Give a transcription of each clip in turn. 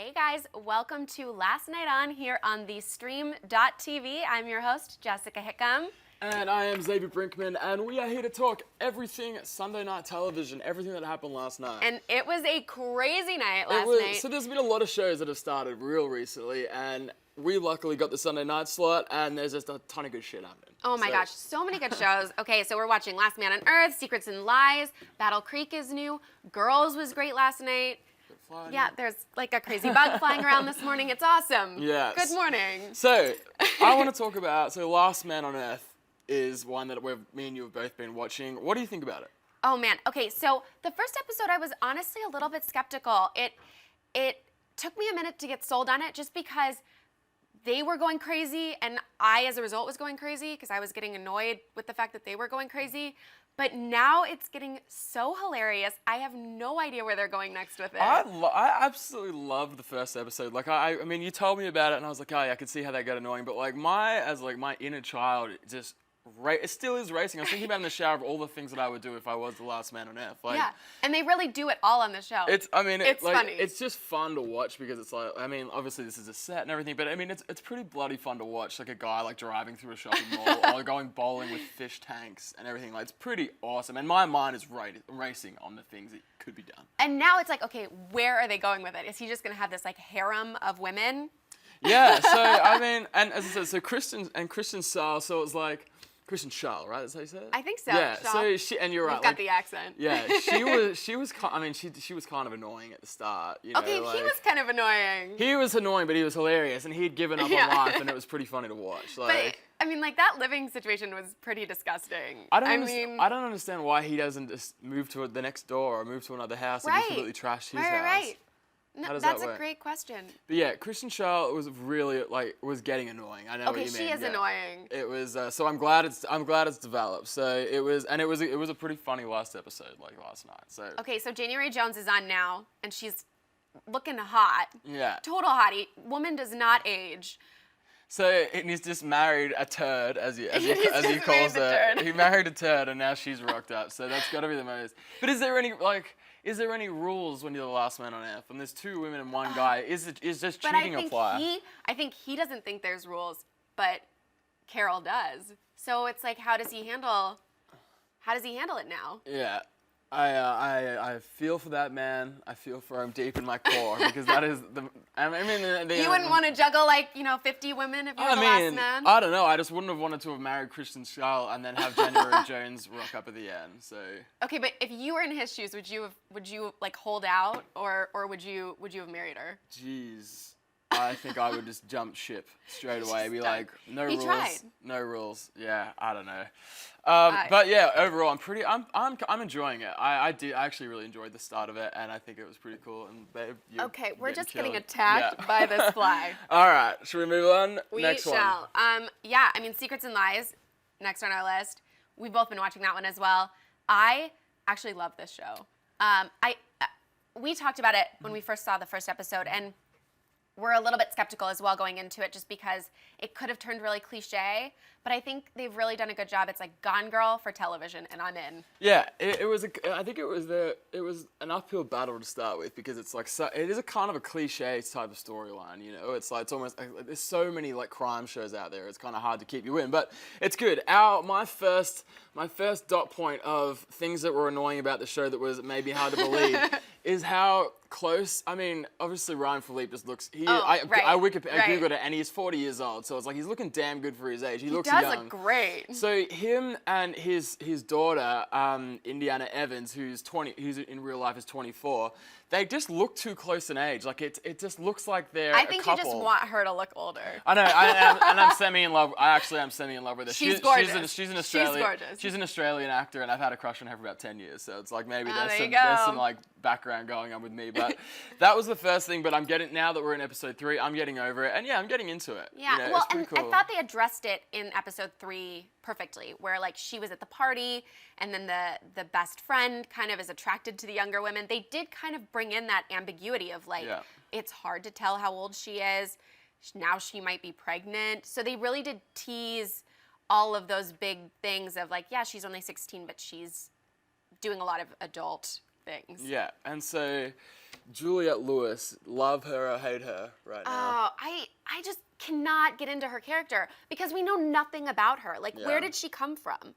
Hey guys, welcome to Last Night On here on the Stream.tv. I'm your host, Jessica Hickam. And I am Xavier Brinkman, and we are here to talk everything Sunday night television, everything that happened last night. And it was a crazy night last night. So there's been a lot of shows that have started real recently, and we luckily got the Sunday night slot, and there's just a ton of good shit happening. Oh my gosh, so many good shows. Okay, so we're watching Last Man on Earth, Secrets and Lies, Battle Creek is new, Girls was great last night. Yeah, there's like a crazy bug flying around this morning. It's awesome. Yes. Good morning. So, I want to talk about, Last Man on Earth is one that me and you have both been watching. What do you think about it? Oh man, okay, so the first episode I was honestly a little bit skeptical. It took me a minute to get sold on it just because they were going crazy and I, as a result, was going crazy because I was getting annoyed with the fact that they were going crazy. But now it's getting so hilarious. I have no idea where they're going next with it. I absolutely loved the first episode. Like, I mean, you told me about it, and I was like, oh yeah, I could see how that got annoying. But like, my inner child just, it still is racing. I was thinking about in the shower of all the things that I would do if I was the last man on Earth. Like, yeah, and they really do it all on the show. It's funny. It's just fun to watch because it's like, I mean, obviously this is a set and everything, but I mean, it's pretty bloody fun to watch. Like a guy like driving through a shopping mall or going bowling with fish tanks and everything. Like, it's pretty awesome. And my mind is racing on the things that could be done. And now it's like, okay, where are they going with it? Is he just gonna have this like harem of women? Yeah. So I mean, and as I said, so Kristen Saul. So it was like. Kristen Schaal, right? That's how you say it? I think so. Yeah. Schaal. So and you're right. You've got the accent. Yeah. She was kind of annoying at the start. You know, okay, like, he was kind of annoying. He was annoying, but he was hilarious, and he'd given up on life, and it was pretty funny to watch. Like, but I mean, like that living situation was pretty disgusting. I don't understand why he doesn't just move to the next door or move to another house and just completely trash his house. Right. No, How does that's that work? A great question. But yeah, Kristen Schaal was really was getting annoying. I know what you mean. Okay, she is annoying. It was so I'm glad it's developed. So it was a pretty funny last episode, like last night. So okay, so January Jones is on now, and she's looking hot. Yeah. Total hottie. Woman does not age. So he's just married a turd, as he calls her. He married a turd, and now she's rocked up. So that's got to be the most. But is there any rules when you're the last man on Earth? And there's two women and one guy. Is just cheating apply? I think he doesn't think there's rules, but Carol does. So it's like, how does he handle it now? Yeah. I feel for that man. I feel for him deep in my core because that is the. I mean, you wouldn't want to juggle 50 women if you were the last man. I don't know. I just wouldn't have wanted to have married Kristen Schaal and then have January Jones rock up at the end. So. Okay, but if you were in his shoes, would you like hold out or would you have married her? Jeez. I think I would just jump ship straight away. Be like, no rules. Tried. No rules. Yeah, I don't know. But yeah, overall, I'm enjoying it. I actually really enjoyed the start of it, and I think it was pretty cool. And babe, okay, we're just getting attacked by this fly. All right, should we move on? Next one. We shall. Yeah, I mean, Secrets and Lies, next on our list. We've both been watching that one as well. I actually love this show. We talked about it when we first saw the first episode, and we're a little bit skeptical as well going into it just because it could have turned really cliche, but I think they've really done a good job. It's like Gone Girl for television, and I'm in. Yeah, I think it was an uphill battle to start with because it's like it is a kind of a cliche type of storyline, you know. It's almost like, there's so many like crime shows out there. It's kind of hard to keep you in, but it's good. My first dot point of things that were annoying about the show that was maybe hard to believe is how close. I mean, obviously Ryan Philippe just looks. I Googled it, and he's 40 years old, so it's like he's looking damn good for his age. He looks young. Does look great. So him and his daughter, Indiana Evans, who's in real life is 24. They just look too close in age. Like it just looks like they're a couple. I think you just want her to look older. I know, and I'm semi in love. I actually am semi in love with her. She's gorgeous. She's an Australian. She's gorgeous. She's an Australian actor, and I've had a crush on her for about 10 years. So it's like maybe there's some like background going on with me. But that was the first thing. But now that we're in episode 3, I'm getting over it, and yeah, I'm getting into it. Yeah, you know, well, it's pretty cool. I thought they addressed it in episode 3 perfectly, where like she was at the party, and then the best friend kind of is attracted to the younger women. They did kind of bring in that ambiguity of like, it's hard to tell how old she is. Now she might be pregnant. So they really did tease all of those big things of like, yeah, she's only 16, but she's doing a lot of adult things. Yeah, and so Juliette Lewis, love her or hate her right now. I just cannot get into her character because we know nothing about her. Like, Yeah. where did she come from?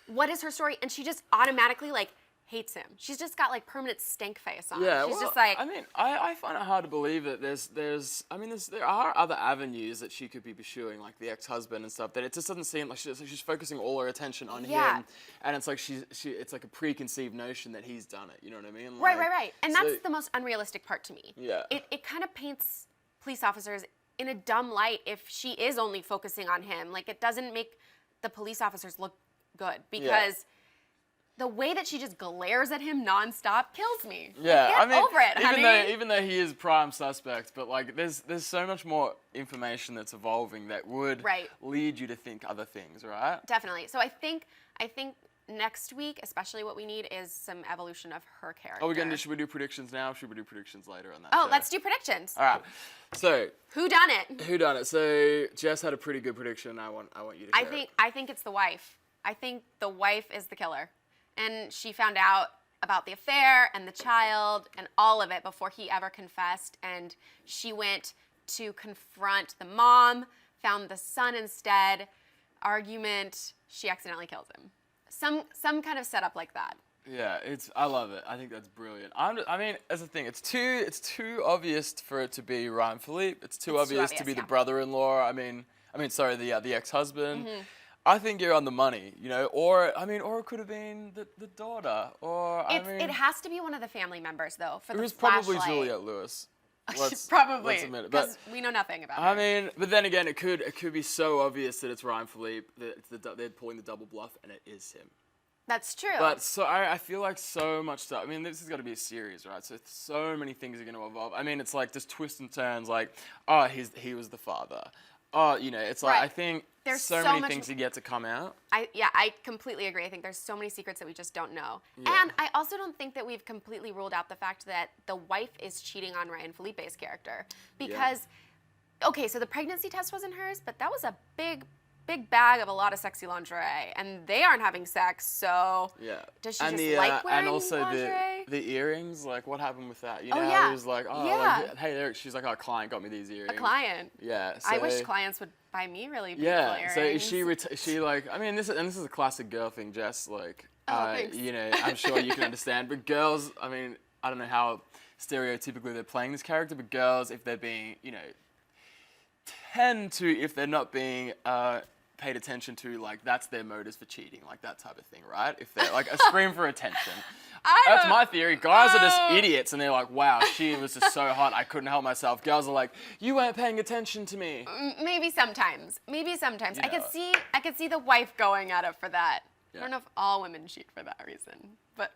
What is her story? And she just automatically, like, hates him. She's just got, like, permanent stank face on. Yeah, She's well, just like, I mean, I find it hard to believe that there are other avenues that she could be pursuing, like the ex-husband and stuff, that it just doesn't seem like she's focusing all her attention on Yeah. him, and it's like it's like a preconceived notion that he's done it, you know what I mean? right. And so- that's the most unrealistic part to me. Yeah. It kind of paints police officers in a dumb light if she is only focusing on him. Like, it doesn't make the police officers look good because the way that she just glares at him nonstop kills me. Yeah, Like, get over it, honey. even though he is prime suspect, but like there's so much more information that's evolving that would Right. lead you to think other things, right? Definitely. So I think next week, especially what we need is some evolution of her character. Should we do predictions now? Or should we do predictions later on that? Oh, show? let's do predictions. All right. So Who done it? who done it? So Jess had a pretty good prediction. I want you to. Share it. I think it's the wife. I think the wife is the killer. And she found out about the affair and the child and all of it before he ever confessed. And she went to confront the mom, found the son instead. Argument, she accidentally kills him. Some kind of setup like that. Yeah, I love it. I think that's brilliant. I mean, as a thing, it's too obvious for it to be Ryan Philippe. It's too obvious to be the brother-in-law. I mean, sorry, the ex-husband. Mm-hmm. I think you're on the money, you know, or it could have been the daughter, or It has to be one of the family members though. For it the was probably flashlight. Juliette Lewis. Probably, let's admit it. because we know nothing about her. I mean, but then again, it could be so obvious that it's Ryan Philippe that they're pulling the double bluff, and it is him. That's true. But so I feel like so much stuff. I mean, this has got to be a series, right? So many things are going to evolve. I mean, it's like just twists and turns. Like, oh, he was the father. Oh, you know, it's like Right. I think There's so so many much- things are yet to come out. I completely agree. I think there's so many secrets that we just don't know. Yeah. And I also don't think that we've completely ruled out the fact that the wife is cheating on Ryan Felipe's character. Because, okay, so the pregnancy test wasn't hers, but that was a big bag of a lot of sexy lingerie. And they aren't having sex, so Yeah. does she and just the, like wearing and also lingerie? the earrings, like what happened with that? You know, Oh, how yeah. it was like, oh, Yeah. like, hey, there, she's like, our client got me these earrings. A client. Yeah. I wish so- clients would buy me really beautiful Yeah, earrings. so is she like, I mean, this is a classic girl thing, Jess, like, thanks. you know, I'm sure you can understand, but girls, I mean, I don't know how stereotypically they're playing this character, but girls, if they're being, you know, tend to, if they're not being paid attention to, like, that's their motives for cheating, like that type of thing, right? If they're like a scream for attention. That's my theory. Guys are just idiots, and they're like, wow, she was just so hot, I couldn't help myself. Girls are like, you weren't paying attention to me. Maybe sometimes. I You could see the wife going at it for that. Yeah. I don't know if all women cheat for that reason, but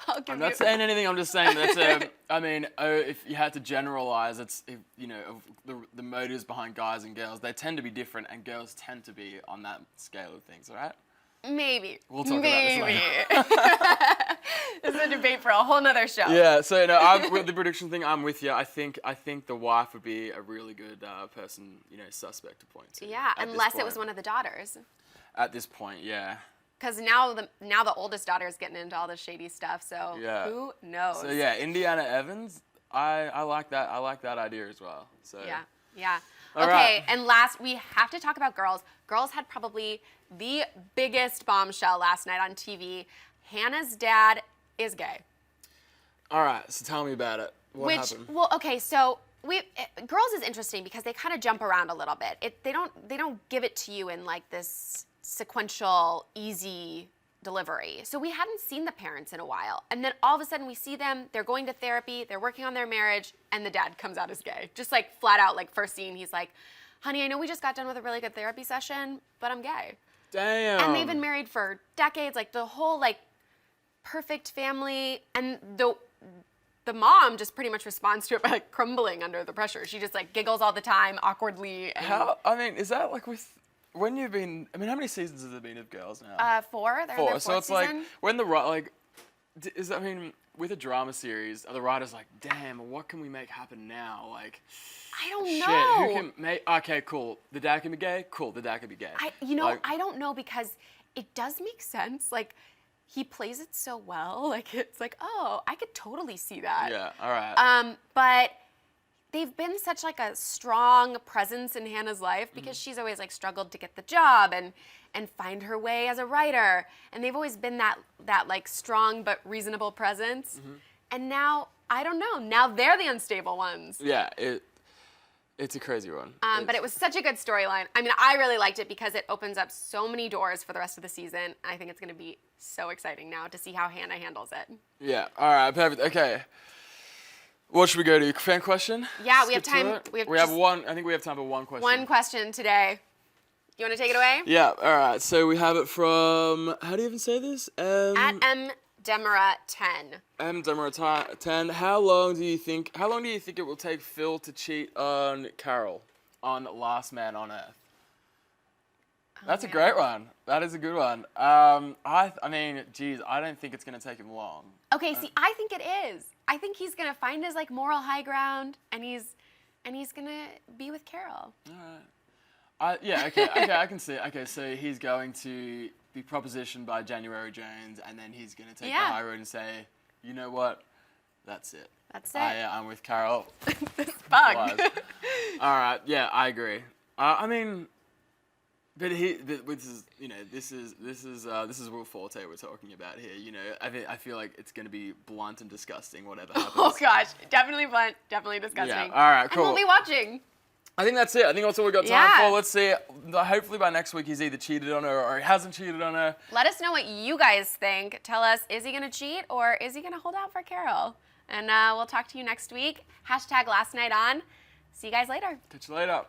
I'll give I'm you. not saying anything. I'm just saying that. I mean, if you had to generalize, you know, of the motives behind guys and girls, they tend to be different, and girls tend to be on that scale of things. All right? Maybe. We'll talk about this later. This is a debate for a whole nother show. Yeah. So no, with the prediction thing, I'm with you. I think the wife would be a really good person, you know, suspect to point to. Yeah, at this unless it point. was one of the daughters. At this point, yeah. Because now the oldest daughter is getting into all this shady stuff. So Yeah. who knows? So yeah, Indiana Evans. I like that. I like that idea as well. So Yeah. All Okay, right. and last, we have to talk about girls. Girls had probably the biggest bombshell last night on TV. Hannah's dad is gay. All right. So tell me about it. What happened? Well, okay, so girls is interesting because they kind of jump around a little bit. They don't give it to you in like this sequential, easy delivery. So we hadn't seen the parents in a while. And then all of a sudden we see them, they're going to therapy, they're working on their marriage, and the dad comes out as gay. Just like flat out, like first scene, he's like, honey, I know we just got done with a really good therapy session, but I'm gay. Damn. And they've been married for decades, like the whole like perfect family. And the mom just pretty much responds to it by like crumbling under the pressure. She just like giggles all the time, awkwardly. And, How? I mean, is that like with when you've been? I mean, how many seasons has there been of Girls now? 4. They're in their 4. fourth So it's season. like when the like I mean, with a drama series, are the writers like, damn, what can we make happen now? Like, I don't shit, know. who can make? Okay, cool. The dad can be gay. Cool, the dad can be gay. I don't know because it does make sense. Like, he plays it so well. Like, it's like, oh, I could totally see that. Yeah, all right. But they've been such like a strong presence in Hannah's life because she's always like struggled to get the job and find her way as a writer. And they've always been that like strong but reasonable presence. And now, I don't know, now they're the unstable ones. Yeah, it's a crazy one. But it was such a good storyline. I mean, I really liked it because it opens up so many doors for the rest of the season. I think it's going to be so exciting now to see how Hannah handles it. Yeah, all right, perfect. Okay. What should we go to? Fan question? Yeah, we have Skip to time. it? We have one. I think we have time for one question. One question today. You want to take it away? Yeah, all right. So we have it from, how do you even say this? At M. Demera 10. M. Demera 10. How long do you think it will take Phil to cheat on Carol on Last Man on Earth? That's a great one. That is a good one. I mean, geez, I don't think it's going to take him long. Okay, see, I think it is. I think he's going to find his like moral high ground and he's going to be with Carol. All right. Yeah, okay, I can see it. Okay, so he's going to be propositioned by January Jones, and then he's going to take the high road and say, you know what? That's it. That's it. I'm with Carol. This bug. All right, yeah, I agree. I mean, but this is Will Forte we're talking about here. You know, I feel like it's going to be blunt and disgusting, whatever happens. Oh gosh, definitely blunt, definitely disgusting. Yeah, all right, cool. And we'll be watching. I think that's it. I think that's all we got time for. Let's see. Hopefully by next week he's either cheated on her or he hasn't cheated on her. Let us know what you guys think. Tell us, is he going to cheat or is he going to hold out for Carol? And we'll talk to you next week. #LastNightOn. See you guys later. Catch you later.